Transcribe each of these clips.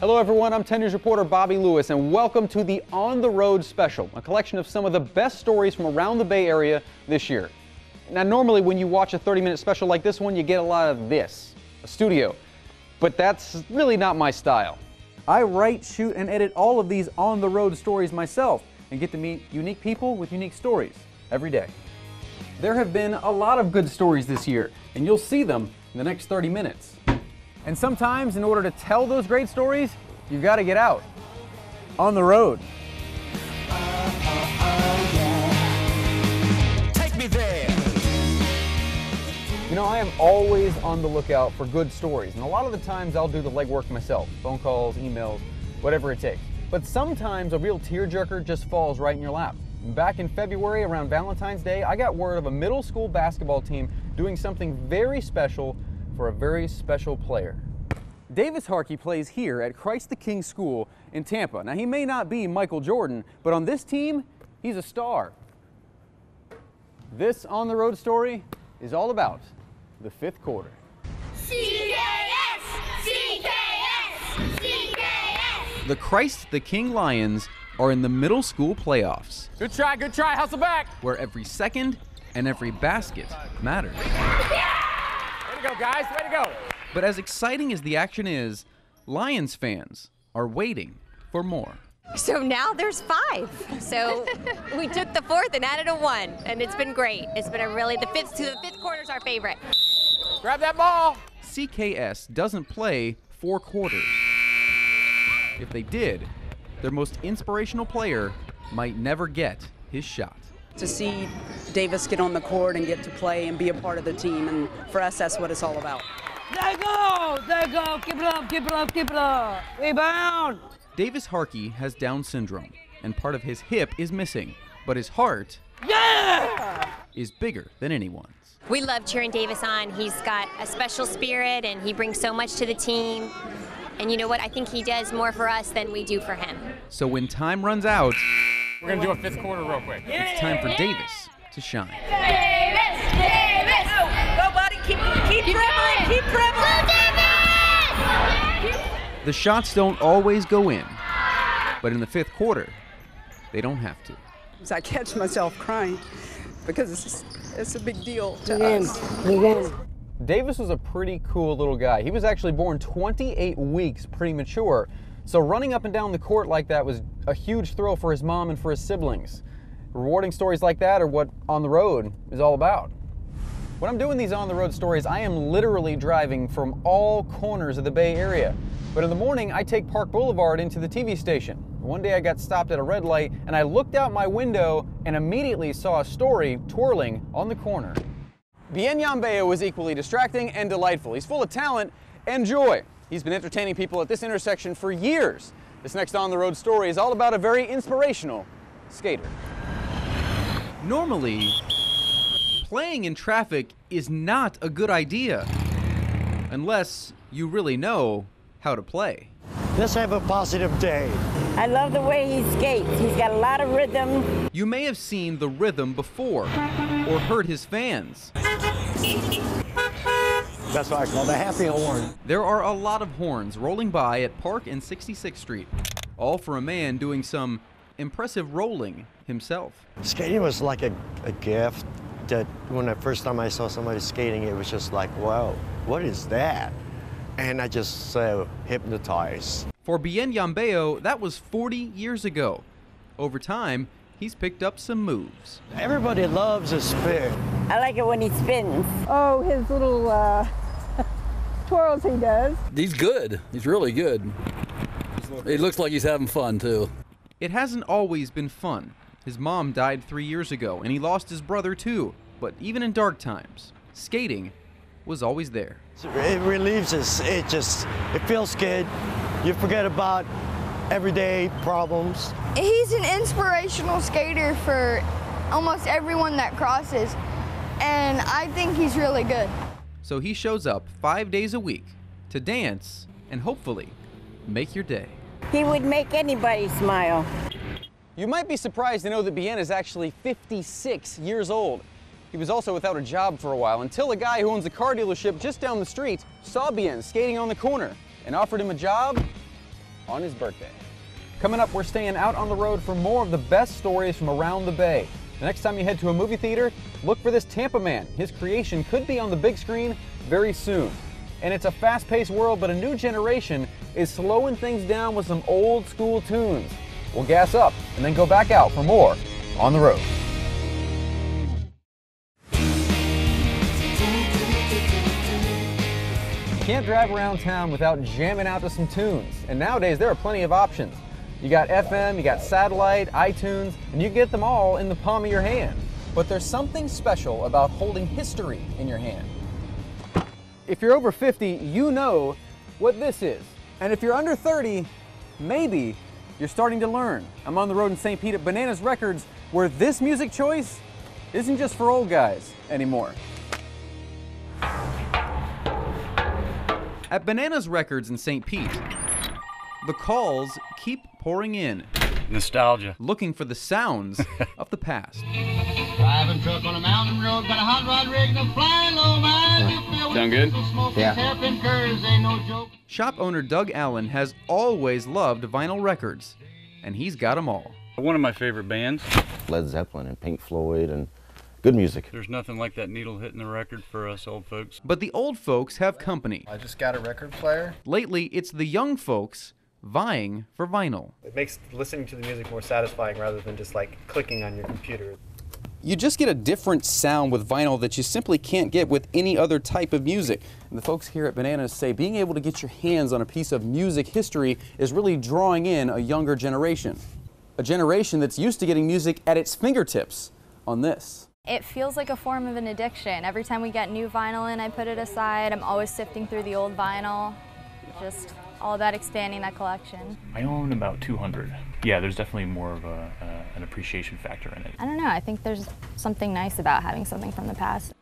Hello everyone, I'm 10 News reporter Bobby Lewis, and welcome to the On the Road Special, a collection of some of the best stories from around the Bay Area this year. Now normally when you watch a 30-minute special like this one, you get a lot of this, a studio, but that's really not my style. I write, shoot, and edit all of these on the road stories myself and get to meet unique people with unique stories every day. There have been a lot of good stories this year, and you'll see them in the next 30 minutes. And sometimes, in order to tell those great stories, you've got to get out on the road. Take me there. You know, I am always on the lookout for good stories, and a lot of the times I'll do the legwork myself, phone calls, emails, whatever it takes. But sometimes a real tearjerker just falls right in your lap. Back in February, around Valentine's Day, I got word of a middle school basketball team doing something very special for a very special player. Davis Harkey plays here at Christ the King School in Tampa. Now, he may not be Michael Jordan, but on this team, he's a star. This on the road story is all about the fifth quarter. CKS! CKS! CKS! The Christ the King Lions are in the middle school playoffs. Good try, hustle back! Where every second and every basket matters. Way to go, guys, way to go! But as exciting as the action is, Lions fans are waiting for more. So now there's 5. So we took the 4th and added a 1, and it's been great. It's been the fifth quarter's our favorite. Grab that ball! CKS doesn't play 4 quarters. If they did, their most inspirational player might never get his shot. To see Davis get on the court and get to play and be a part of the team, and for us, that's what it's all about. There you go, keep it up, rebound! Davis Harkey has Down syndrome, and part of his hip is missing, but his heart is bigger than anyone's. We love cheering Davis on. He's got a special spirit, and he brings so much to the team. And you know what? I think he does more for us than we do for him. So when time runs out, we're going to do a fifth quarter real quick. It's time for Davis to shine. Davis! Davis! Go, buddy, keep dribbling, keep dribbling! The shots don't always go in, but in the fifth quarter, they don't have to. I catch myself crying because it's a big deal to us. Davis was a pretty cool little guy. He was actually born 28 weeks premature, so running up and down the court like that was a huge thrill for his mom and for his siblings. Rewarding stories like that are what On the Road is all about. When I'm doing these On the Road stories, I am literally driving from all corners of the Bay Area. But in the morning, I take Park Boulevard into the TV station. One day I got stopped at a red light, and I looked out my window and immediately saw a story twirling on the corner. Bien Yambeo is equally distracting and delightful. He's full of talent and joy. He's been entertaining people at this intersection for years. This next On the Road story is all about a very inspirational skater. Normally, playing in traffic is not a good idea unless you really know how to play. Let's have a positive day. I love the way he skates. He's got a lot of rhythm. You may have seen the rhythm before or heard his fans. That's what I call the happy horn. There are a lot of horns rolling by at Park and 66th Street, all for a man doing some impressive rolling himself. Skating was like a gift that when the first time I saw somebody skating, it was just like, wow, what is that? And I just hypnotized. For Bien Yambeo, that was 40 years ago. Over time, he's picked up some moves. Everybody loves a spin. I like it when he spins. Oh, his little twirls he does. He's good. He's really good. He looks like he's having fun, too. It hasn't always been fun. His mom died 3 years ago, and he lost his brother, too. But even in dark times, skating was always there. It relieves us. It feels good. You forget about everyday problems. He's an inspirational skater for almost everyone that crosses, and I think he's really good. So he shows up 5 days a week to dance and hopefully make your day. He would make anybody smile. You might be surprised to know that Bien is actually 56 years old. He was also without a job for a while until a guy who owns a car dealership just down the street saw Bien skating on the corner and offered him a job on his birthday. Coming up, we're staying out on the road for more of the best stories from around the Bay. The next time you head to a movie theater, look for this Tampa man. His creation could be on the big screen very soon. And it's a fast-paced world, but a new generation is slowing things down with some old school tunes. We'll gas up and then go back out for more On the Road. You can't drive around town without jamming out to some tunes. And nowadays there are plenty of options. You got FM, you got satellite, iTunes, and you get them all in the palm of your hand. But there's something special about holding history in your hand. If you're over 50, you know what this is. And if you're under 30, maybe you're starting to learn. I'm on the road in St. Pete at Bananas Records, where this music choice isn't just for old guys anymore. At Bananas Records in St. Pete, the calls keep pouring in. Nostalgia. Looking for the sounds of the past. Driving truck on a mountain road, got a hot rod rig, no flying low man. Sound good? Yeah. Hairpin curves ain't no joke. Shop owner Doug Allen has always loved vinyl records, and he's got them all. One of my favorite bands. Led Zeppelin and Pink Floyd and good music. There's nothing like that needle hitting the record for us old folks. But the old folks have company. I just got a record player. Lately, it's the young folks vying for vinyl. It makes listening to the music more satisfying rather than just like clicking on your computer. You just get a different sound with vinyl that you simply can't get with any other type of music. And the folks here at Bananas say being able to get your hands on a piece of music history is really drawing in a younger generation. A generation that's used to getting music at its fingertips on this. It feels like a form of an addiction. Every time we get new vinyl in, I put it aside. I'm always sifting through the old vinyl. Just all about expanding that collection. I own about 200. Yeah, there's definitely more of an appreciation factor in it. I don't know, I think there's something nice about having something from the past.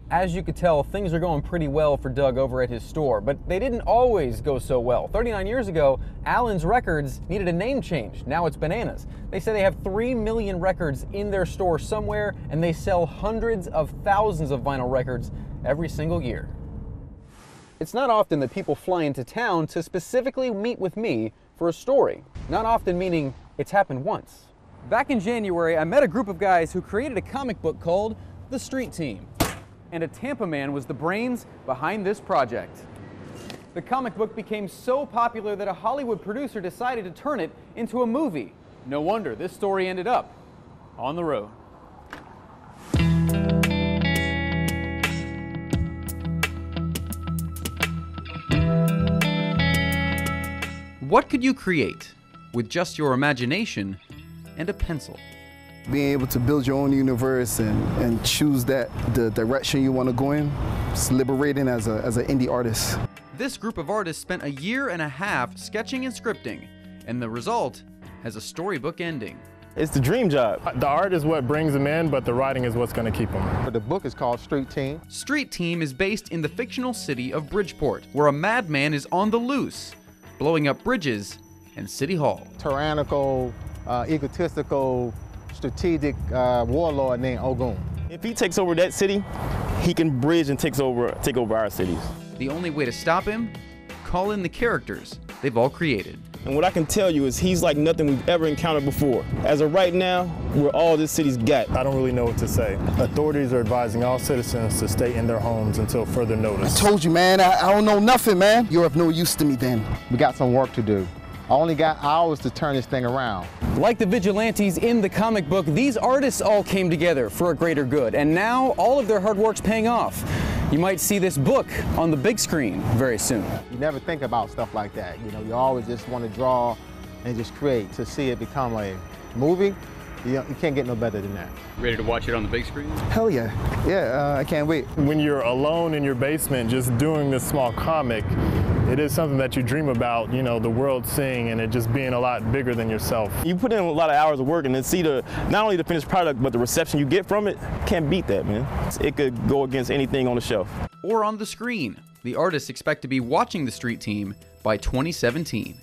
As you could tell, things are going pretty well for Doug over at his store, but they didn't always go so well. 39 years ago, Allen's Records needed a name change. Now it's Bananas. They say they have 3 million records in their store somewhere, and they sell hundreds of thousands of vinyl records every single year. It's not often that people fly into town to specifically meet with me for a story. Not often meaning it's happened once. Back in January, I met a group of guys who created a comic book called The Street Team. And a Tampa man was the brains behind this project. The comic book became so popular that a Hollywood producer decided to turn it into a movie. No wonder this story ended up on the road. What could you create with just your imagination and a pencil? Being able to build your own universe and choose the direction you want to go in, it's liberating as an indie artist. This group of artists spent 1.5 years sketching and scripting, and the result has a storybook ending. It's the dream job. The art is what brings them in, but the writing is what's going to keep them. The book is called Street Team. Street Team is based in the fictional city of Bridgeport, where a madman is on the loose, blowing up bridges and City Hall. Tyrannical, egotistical, strategic warlord named Ogun. If he takes over that city, he can bridge and take over our cities. The only way to stop him? Call in the characters they've all created. And what I can tell you is he's like nothing we've ever encountered before. As of right now, we're all this city's got. I don't really know what to say. Authorities are advising all citizens to stay in their homes until further notice. I told you, man, I don't know nothing, man. You're of no use to me then. We got some work to do. I only got hours to turn this thing around. Like the vigilantes in the comic book, these artists all came together for a greater good, and now all of their hard work's paying off. You might see this book on the big screen very soon. You never think about stuff like that. You know, you always just want to draw and just create. To see it become a movie, you can't get no better than that. Ready to watch it on the big screen? Hell yeah. Yeah, I can't wait. When you're alone in your basement just doing this small comic, it is something that you dream about, you know, the world seeing and it just being a lot bigger than yourself. You put in a lot of hours of work and then see not only the finished product, but the reception you get from it, can't beat that, man. It could go against anything on the shelf. Or on the screen. The artists expect to be watching the Street Team by 2017.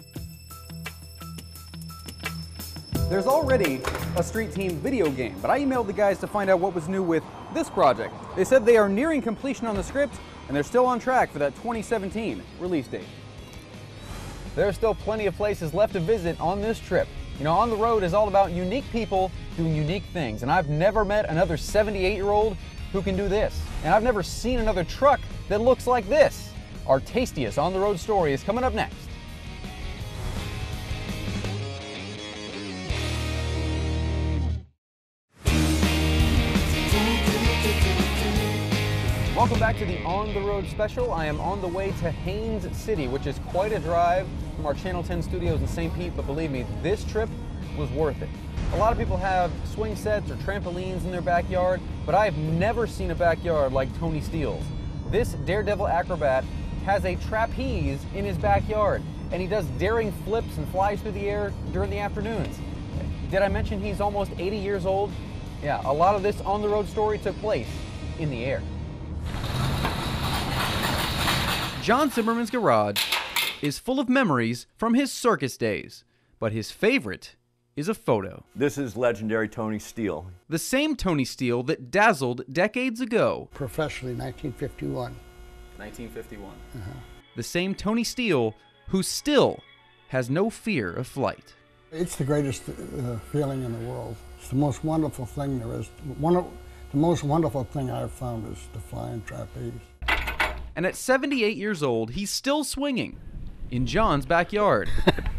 There's already a Street Team video game, but I emailed the guys to find out what was new with this project. They said they are nearing completion on the script, and they're still on track for that 2017 release date. There are still plenty of places left to visit on this trip. You know, On the Road is all about unique people doing unique things, and I've never met another 78-year-old who can do this. And I've never seen another truck that looks like this. Our tastiest On the Road story is coming up next. Welcome back to the On the Road special. I am on the way to Haines City, which is quite a drive from our Channel 10 studios in St. Pete, but believe me, this trip was worth it. A lot of people have swing sets or trampolines in their backyard, but I have never seen a backyard like Tony Steele's. This daredevil acrobat has a trapeze in his backyard, and he does daring flips and flies through the air during the afternoons. Did I mention he's almost 80 years old? Yeah, a lot of this On the Road story took place in the air. John Zimmerman's garage is full of memories from his circus days, but his favorite is a photo. This is legendary Tony Steele. The same Tony Steele that dazzled decades ago. Professionally, 1951. 1951. The same Tony Steele who still has no fear of flight. It's the greatest feeling in the world. It's the most wonderful thing there is. The most wonderful thing I've found is the flying trapeze. And at 78 years old, he's still swinging in John's backyard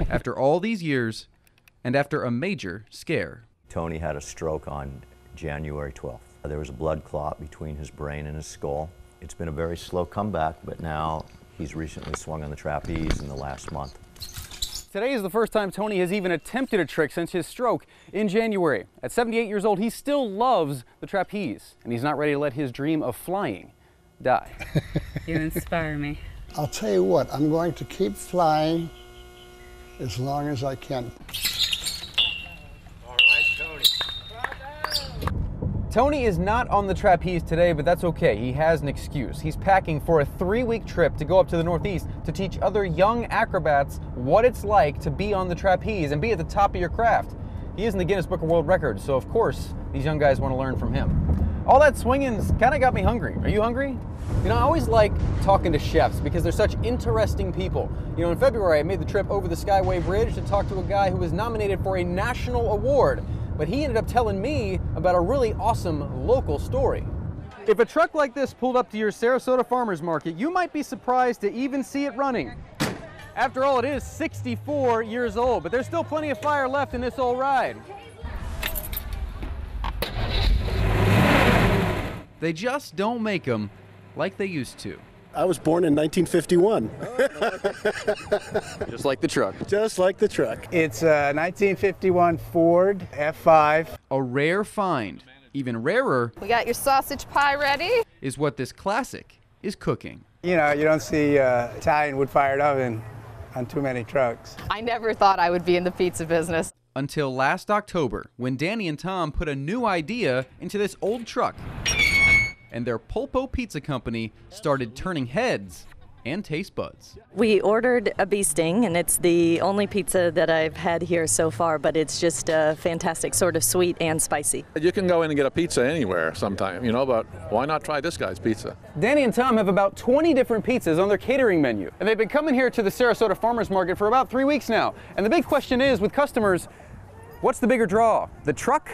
after all these years and after a major scare. Tony had a stroke on January 12th. There was a blood clot between his brain and his skull. It's been a very slow comeback, but now he's recently swung on the trapeze in the last month. Today is the first time Tony has even attempted a trick since his stroke in January. At 78 years old, he still loves the trapeze, and he's not ready to let his dream of flying die. You inspire me. I'll tell you what, I'm going to keep flying as long as I can. All right, Tony. Tony is not on the trapeze today, but that's okay. He has an excuse. He's packing for a 3-week trip to go up to the Northeast to teach other young acrobats what it's like to be on the trapeze and be at the top of your craft. He is in the Guinness Book of World Records, so of course, these young guys want to learn from him. All that swinging's kind of got me hungry. Are you hungry? You know, I always like talking to chefs because they're such interesting people. You know, in February, I made the trip over the Skyway Bridge to talk to a guy who was nominated for a national award, but he ended up telling me about a really awesome local story. If a truck like this pulled up to your Sarasota Farmers Market, you might be surprised to even see it running. After all, it is 64 years old, but there's still plenty of fire left in this old ride. They just don't make them like they used to. I was born in 1951. Just like the truck. Just like the truck. It's a 1951 Ford F5. A rare find. Even rarer We got your sausage pie ready. is what this classic is cooking. You know, you don't see Italian wood-fired oven on too many trucks. I never thought I would be in the pizza business. Until last October, when Danny and Tom put a new idea into this old truck, and their Polpo Pizza Company started turning heads and taste buds. We ordered a bee sting, and it's the only pizza that I've had here so far, but it's just a fantastic, sort of sweet and spicy. You can go in and get a pizza anywhere sometime, you know, but why not try this guy's pizza? Danny and Tom have about 20 different pizzas on their catering menu, and they've been coming here to the Sarasota Farmers Market for about 3 weeks now. And the big question is, with customers, what's the bigger draw, the truck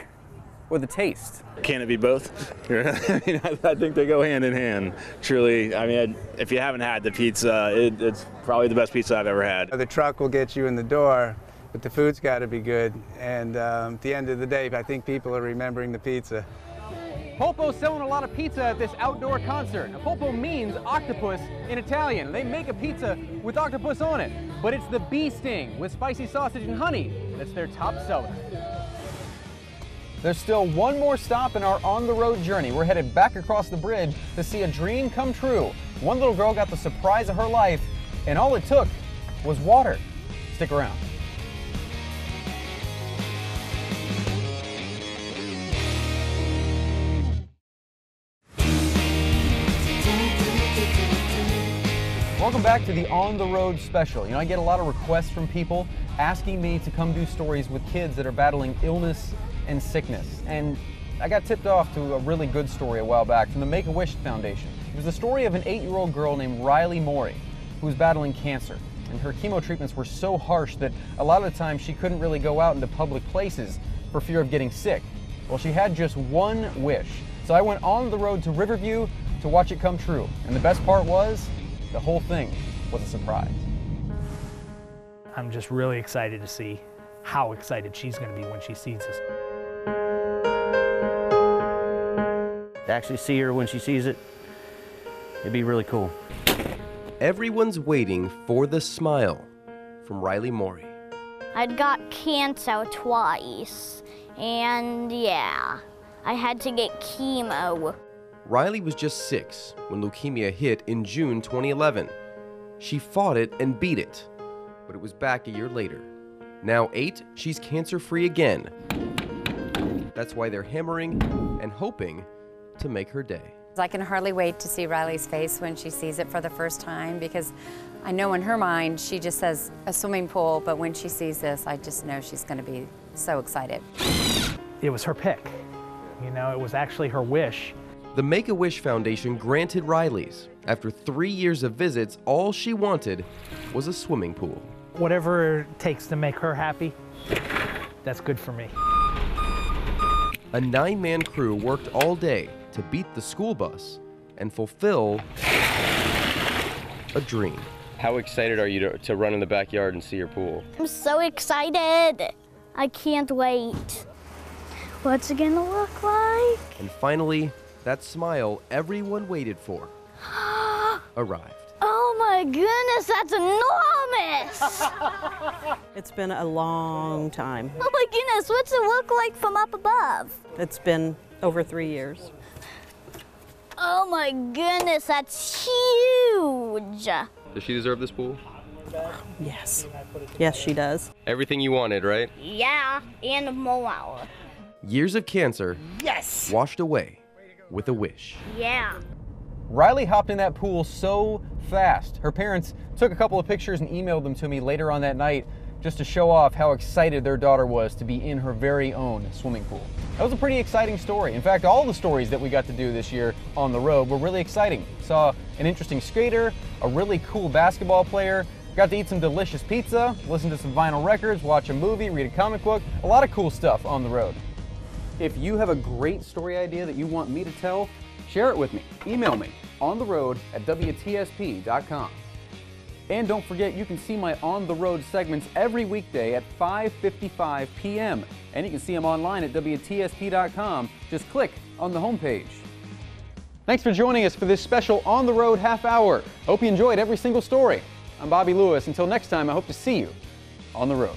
or the taste? Can it be both? I mean, I think they go hand in hand. Truly, I mean, if you haven't had the pizza, it's probably the best pizza I've ever had. The truck will get you in the door, but the food's got to be good. And at the end of the day, I think people are remembering the pizza. Polpo's selling a lot of pizza at this outdoor concert. Now, polpo means octopus in Italian. They make a pizza with octopus on it, but it's the bee sting with spicy sausage and honey that's their top seller. There's still one more stop in our on-the-road journey. We're headed back across the bridge to see a dream come true. One little girl got the surprise of her life, and all it took was water. Stick around. Welcome back to the On the Road special. You know, I get a lot of requests from people asking me to come do stories with kids that are battling illness and sickness. And I got tipped off to a really good story a while back from the Make-A-Wish Foundation. It was the story of an 8-year-old girl named Riley Morey who was battling cancer. and her chemo treatments were so harsh that a lot of the time she couldn't really go out into public places for fear of getting sick. Well, she had just one wish. So I went on the road to Riverview to watch it come true. And the best part was, the whole thing was a surprise. I'm just really excited to see how excited she's going to be when she sees this. To actually see her when she sees it, it'd be really cool. Everyone's waiting for the smile from Riley Morey. I'd got cancer twice, and yeah, I had to get chemo. Riley was just 6 when leukemia hit in June 2011. She fought it and beat it, but it was back a year later. Now 8, she's cancer-free again. That's why they're hammering and hoping to make her day. I can hardly wait to see Riley's face when she sees it for the first time, because I know in her mind she just says a swimming pool, but when she sees this, I just know she's going to be so excited. It was her pick. You know, it was actually her wish. The Make-A-Wish Foundation granted Riley's. After 3 years of visits, all she wanted was a swimming pool. Whatever it takes to make her happy, that's good for me. A 9-man crew worked all day to beat the school bus and fulfill a dream. How excited are you to run in the backyard and see your pool? I'm so excited. I can't wait. What's it gonna look like? And finally, that smile everyone waited for arrived. Oh my goodness, that's enormous! It's been a long time. Oh my goodness, what's it look like from up above? It's been over 3 years. Oh my goodness, that's huge! Does she deserve this pool? Yes. Yes, she does. Everything you wanted, right? Yeah, and more. Years of cancer Yes! washed away with a wish. Yeah. Riley hopped in that pool so fast. Her parents took a couple of pictures and emailed them to me later on that night just to show off how excited their daughter was to be in her very own swimming pool. That was a pretty exciting story. In fact, all the stories that we got to do this year on the road were really exciting. Saw an interesting skater, a really cool basketball player, got to eat some delicious pizza, listen to some vinyl records, watch a movie, read a comic book, a lot of cool stuff on the road. If you have a great story idea that you want me to tell, share it with me. Email me ontheroad@WTSP.com. And don't forget, you can see my On the Road segments every weekday at 5:55 p.m. And you can see them online at WTSP.com. Just click on the homepage. Thanks for joining us for this special On the Road half hour. Hope you enjoyed every single story. I'm Bobby Lewis. Until next time, I hope to see you on the road.